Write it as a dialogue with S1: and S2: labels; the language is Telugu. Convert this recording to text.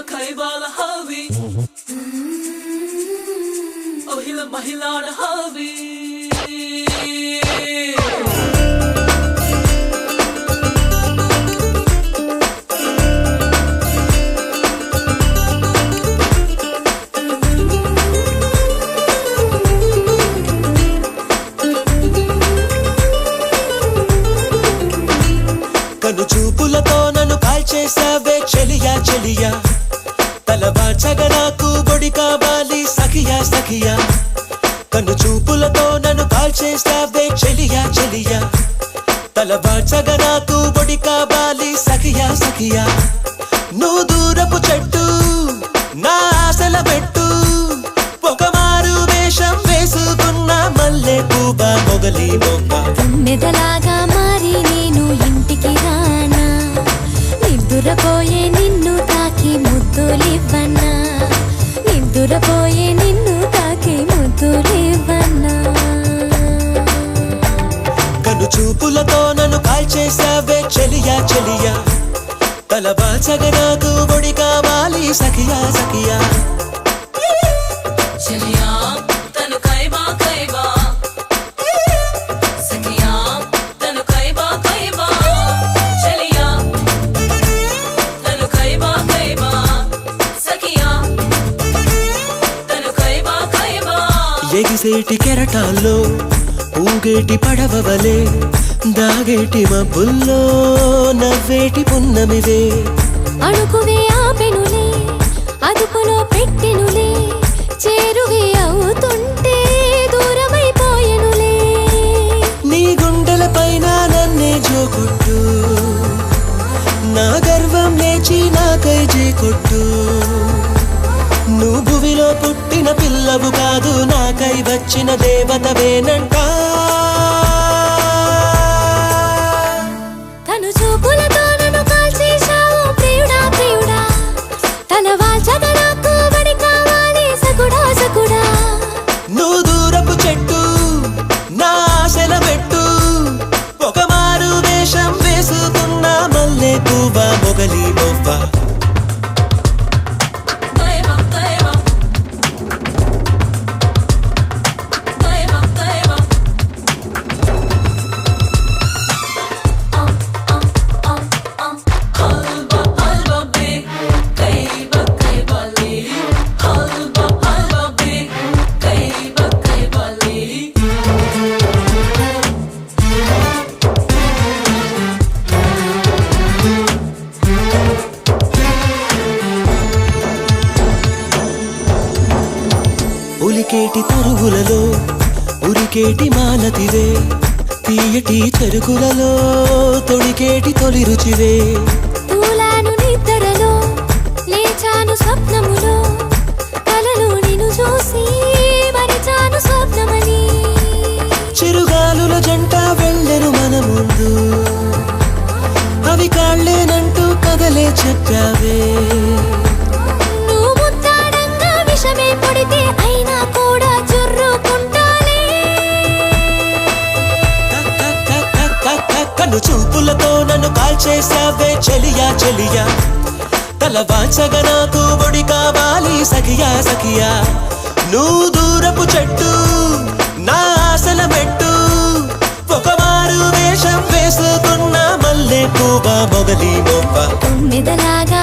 S1: Kayba la havi Oh hila mahila la havi
S2: కను చూపులతో నన్ను కాల్చేసావే చెలియా చెలియా తలవాచగా నాకు బొడి కావాలి సఖియా సఖియా కను చూపులతో నన్ను కాల్చేసావే చెలియా చెలియా తలవాచగా నాకు బొడి కావాలి సఖియా సఖియా నువ్వు దూరపు చెట్టు నా ఆశల పెట్టు పొగమారు వేషం వేసుకున్న మల్లె పువ్వా మొగలి మొగ్గ
S3: మెదలాగా మారి నేను ఇంటికి రానా నిద్దురపోయే నిన్ను తాకి ముద్దులివ్వన్నా నిద్దురపోయే నిన్ను తాకి ముద్దులివ్వన్నా
S2: కను చూపులతో నన్ను కాల్చేసావే చెలియా చెలియా తలవాచగా నాకు బొడి కావాలి సఖియా సఖియా
S1: Chaliya tanu kaiba kaiba Sakiya tanu kaiba kaiba Chaliya tanu kaiba kaiba Sakiya tanu kaiba kaiba
S2: ఎగిసేటి కెరటాల్లో ఊగేటి పడవవలే దాగేటి మబ్బుల్లో నవ్వేటి పున్నమివే
S3: అడుగువే ఆపెనులే అదుపులో పెట్టెనులే చేరువే అవుతుంటే దూరమైపోయెనులే
S2: నీ గుండెల పైన నన్నే జోకొట్టు నా గర్వం లేచి నాకై కొట్టు నువ్వు భువిలో పుట్టిన పిల్లవు కాదు నాకై వచ్చిన దేవతవేనంట
S3: తను చూపులతో నన్ను కాల్చేశావు ప్రియుడా ప్రియుడా తన వాల్చగా నాకు బడి కావాలి సకుడా సకుడా
S2: నువ్వు దూరపు చెట్టు నా ఆశల పెట్టు పొగమారు వేషం వేసుకున్న మల్లె పువ్వా మొగలి Movva
S1: Kaiba kaiba Kaiba kaiba Halba halba be Kaiba kaiba le Halba halba be Kaiba kaiba le
S2: ఉలికేటి తరుగులలో ఉరికేటి మాలతివే తీయటి చెరుకులలో తొడికేటి తొలి రుచివే
S3: తూలాను నిద్రలో లేచాను స్వప్నములో కలలో నిన్ను చూసి మరిచాను స్వప్నమని
S2: చిరుగాలుల జంట వెళ్ళెను మన ముందు అవి కాళ్ళేనంటూ కదలే చెప్పావే
S3: నువ్వు ముద్దాడంగా విషమే పొడితే అయినా కూడా జుర్రుకుంటాలే
S2: కన్ను చూపులతో నన్ను కాల్చేసావే చెలియా చెలియా తలవాచగా నాకు బొడి కావాలి సఖియా సఖియా నువ్వు దూరపు చెట్టు నా ఆశల పెట్టు పొగమారు వేషం వేసుకున్న మల్లె పువ్వా మొగలి మొవ్వా
S3: మెదలాగా